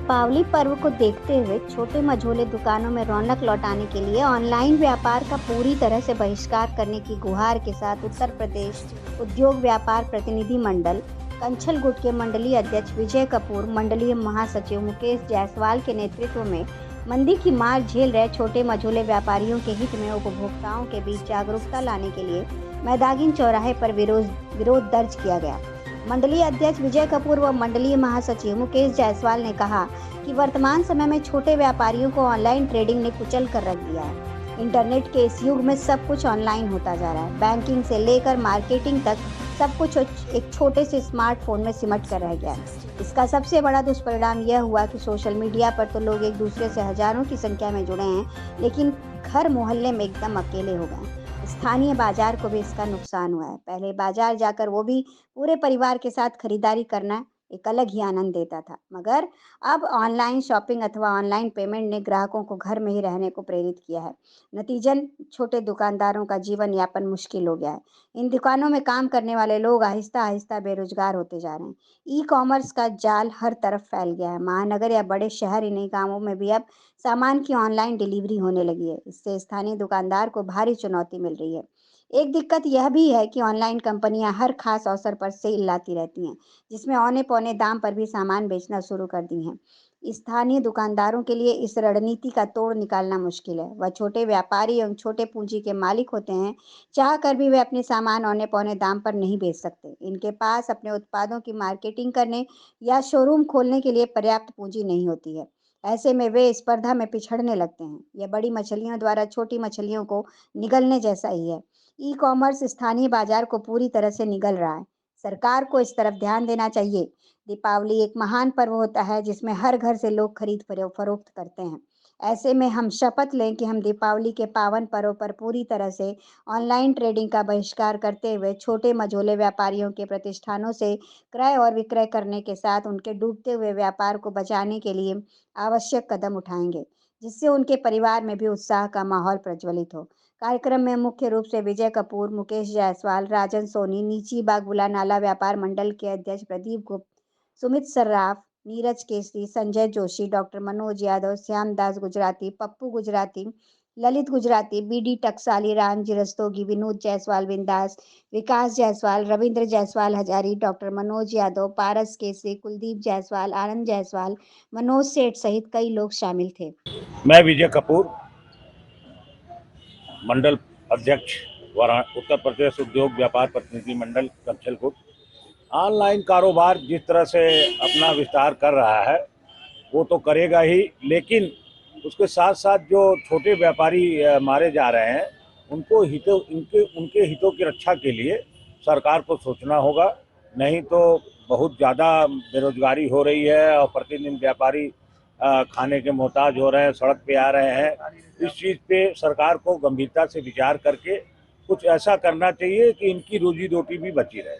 दीपावली पर्व को देखते हुए छोटे मझोले दुकानों में रौनक लौटाने के लिए ऑनलाइन व्यापार का पूरी तरह से बहिष्कार करने की गुहार के साथ उत्तर प्रदेश उद्योग व्यापार प्रतिनिधि मंडल कंछल गुट के मंडलीय अध्यक्ष विजय कपूर, मंडलीय महासचिव मुकेश जायसवाल के नेतृत्व में मंदी की मार झेल रहे छोटे मझोले व्यापारियों के हित में उपभोक्ताओं के बीच जागरूकता लाने के लिए मैदागिन चौराहे पर विरोध दर्ज किया गया। मंडलीय अध्यक्ष विजय कपूर व मंडलीय महासचिव मुकेश जायसवाल ने कहा कि वर्तमान समय में छोटे व्यापारियों को ऑनलाइन ट्रेडिंग ने कुचल कर रख दिया है। इंटरनेट के इस युग में सब कुछ ऑनलाइन होता जा रहा है। बैंकिंग से लेकर मार्केटिंग तक सब कुछ एक छोटे से स्मार्टफोन में सिमट कर रह गया है। इसका सबसे बड़ा दुष्परिणाम यह हुआ कि सोशल मीडिया पर तो लोग एक दूसरे से हजारों की संख्या में जुड़े हैं, लेकिन घर मोहल्ले में एकदम अकेले हो गए। स्थानीय बाजार को भी इसका नुकसान हुआ है। पहले बाजार जाकर वो भी पूरे परिवार के साथ खरीदारी करना एक अलग ही आनंद देता था, मगर अब ऑनलाइन शॉपिंग अथवा ऑनलाइन पेमेंट ने ग्राहकों को घर में ही रहने को प्रेरित किया है। नतीजन छोटे दुकानदारों का जीवन यापन मुश्किल हो गया है। इन दुकानों में काम करने वाले लोग आहिस्ता आहिस्ता बेरोजगार होते जा रहे हैं। ई कॉमर्स का जाल हर तरफ फैल गया है। महानगर या बड़े शहर इन्हीं गांवों में भी अब सामान की ऑनलाइन डिलीवरी होने लगी है। इससे स्थानीय दुकानदार को भारी चुनौती मिल रही है। एक दिक्कत यह भी है कि ऑनलाइन कंपनियां हर खास अवसर पर सेल लाती रहती हैं, जिसमें औने पौने दाम पर भी सामान बेचना शुरू कर दी हैं। स्थानीय दुकानदारों के लिए इस रणनीति का तोड़ निकालना मुश्किल है। वह छोटे व्यापारी एवं छोटे पूंजी के मालिक होते हैं, चाह कर भी वे अपने सामान औने पौने दाम पर नहीं बेच सकते। इनके पास अपने उत्पादों की मार्केटिंग करने या शोरूम खोलने के लिए पर्याप्त पूंजी नहीं होती है। ऐसे में वे स्पर्धा में पिछड़ने लगते हैं। यह बड़ी मछलियों द्वारा छोटी मछलियों को निगलने जैसा ही है। ई कॉमर्स स्थानीय बाजार को पूरी तरह से निगल रहा है। सरकार को इस तरफ ध्यान देना चाहिए। दीपावली एक महान पर्व होता है जिसमें हर घर से लोग खरीद फरोख्त करते हैं। ऐसे में हम शपथ लें कि हम दीपावली के पावन पर्व पर पूरी तरह से ऑनलाइन ट्रेडिंग का बहिष्कार करते हुए छोटे मझोले व्यापारियों के प्रतिष्ठानों से क्रय और विक्रय करने के साथ उनके डूबते हुए व्यापार को बचाने के लिए आवश्यक कदम उठाएंगे, जिससे उनके परिवार में भी उत्साह का माहौल प्रज्वलित हो। कार्यक्रम में मुख्य रूप से विजय कपूर, मुकेश जायसवाल, राजन सोनी, नीची बागबुला नाला व्यापार मंडल के अध्यक्ष प्रदीप गुप्त, सुमित सर्राफ, नीरज केसरी, संजय जोशी, डॉक्टर मनोज यादव, श्यामदास गुजराती, पप्पू गुजराती, ललित गुजराती, बीडी टकसाली, रामजी रस्तोगी, विनोद जायसवाल बिंदास, विकास जायसवाल, रविंद्र जायसवाल हजारी, डॉक्टर मनोज यादव, पारस केसरी, कुलदीप जायसवाल, आनंद जायसवाल, मनोज सेठ सहित कई लोग शामिल थे। मैं विजय कपूर, मंडल अध्यक्ष उत्तर प्रदेश उद्योग व्यापार प्रतिनिधि मंडल कंछल गुट। ऑनलाइन कारोबार जिस तरह से अपना विस्तार कर रहा है वो तो करेगा ही, लेकिन उसके साथ साथ जो छोटे व्यापारी मारे जा रहे हैं उनके हितों की रक्षा के लिए सरकार को सोचना होगा। नहीं तो बहुत ज़्यादा बेरोजगारी हो रही है और प्रतिदिन व्यापारी खाने के मोहताज हो रहे हैं, सड़क पे आ रहे हैं। इस चीज़ पे सरकार को गंभीरता से विचार करके कुछ ऐसा करना चाहिए कि इनकी रोजी रोटी भी बची रहे।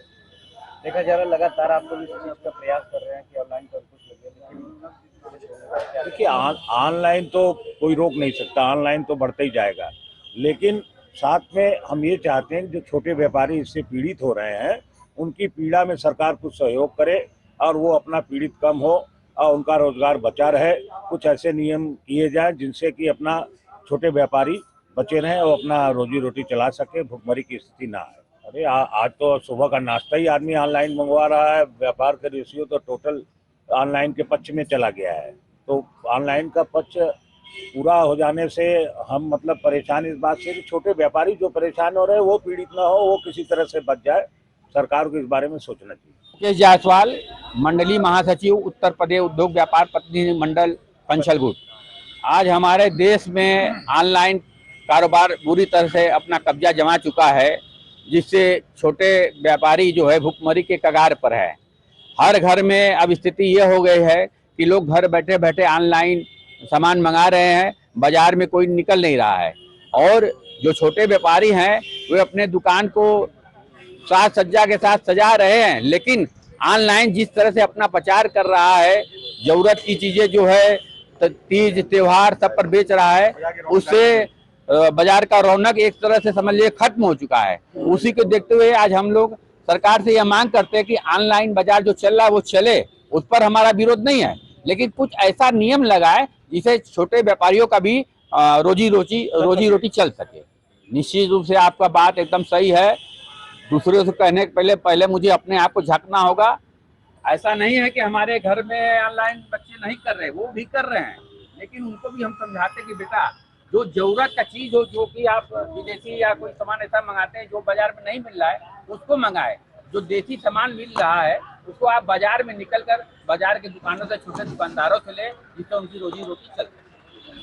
देखा जा रहा है लगातार आप लोग इस चीज़ का प्रयास कर रहे हैं कि ऑनलाइन पर कुछ लगे। देखिए, ऑनलाइन तो कोई रोक नहीं सकता, ऑनलाइन तो बढ़ता ही जाएगा, लेकिन साथ में हम ये चाहते हैं कि जो छोटे व्यापारी इससे पीड़ित हो रहे हैं उनकी पीड़ा में सरकार कुछ सहयोग करे और वो अपना पीड़ित कम हो और उनका रोजगार बचा रहे। कुछ ऐसे नियम किए जाएं जिनसे कि अपना छोटे व्यापारी बचे रहें और अपना रोजी रोटी चला सके, भुखमरी की स्थिति ना आए। अरे आज तो सुबह का नाश्ता ही आदमी ऑनलाइन मंगवा रहा है। व्यापार का रेशियो तो टोटल ऑनलाइन के पक्ष में चला गया है। तो ऑनलाइन का पक्ष पूरा हो जाने से हम मतलब परेशान इस बात से कि छोटे व्यापारी जो परेशान हो रहे हैं वो पीड़ित ना हो, वो किसी तरह से बच जाए। सरकार को इस बारे में सोचना चाहिए। मुकेश जायसवाल, मंडलीय महासचिव, उत्तर प्रदेश उद्योग व्यापार प्रतिनिधि मंडल कंछल गुट। आज हमारे देश में ऑनलाइन कारोबार बुरी तरह से अपना कब्जा जमा चुका है, जिससे छोटे व्यापारी जो है भुखमरी के कगार पर है। हर घर में अब स्थिति ये हो गई है कि लोग घर बैठे बैठे ऑनलाइन सामान मंगा रहे हैं, बाजार में कोई निकल नहीं रहा है। और जो छोटे व्यापारी हैं वे अपने दुकान को साज सज्जा के साथ सजा रहे हैं, लेकिन ऑनलाइन जिस तरह से अपना प्रचार कर रहा है, जरूरत की चीज़ें जो है तीज त्योहार सब पर बेच रहा है, उससे बाजार का रौनक एक तरह से समझ लीजिए खत्म हो चुका है। उसी को देखते हुए आज हम लोग सरकार से यह मांग करते हैं कि ऑनलाइन बाजार जो चल रहा है वो चले, उस पर हमारा विरोध नहीं है, लेकिन कुछ ऐसा नियम लगाए जिसे छोटे व्यापारियों का भी रोजी रोटी चल सके। निश्चित रूप से आपका बात एकदम सही है। दूसरे से कहने के पहले मुझे अपने आप को झांकना होगा। ऐसा नहीं है कि हमारे घर में ऑनलाइन बच्चे नहीं कर रहे, वो भी कर रहे हैं, लेकिन उनको भी हम समझाते कि बेटा जो जरूरत का चीज हो, जो कि आप विदेशी या कोई सामान ऐसा मंगाते हैं जो बाजार में नहीं मिल रहा है, उसको मंगाए। जो देसी सामान मिल रहा है उसको आप बाजार में निकल कर बाजार के दुकानों से, छोटे दुकानदारों से ले, जिससे उनकी रोजी रोटी चल सके।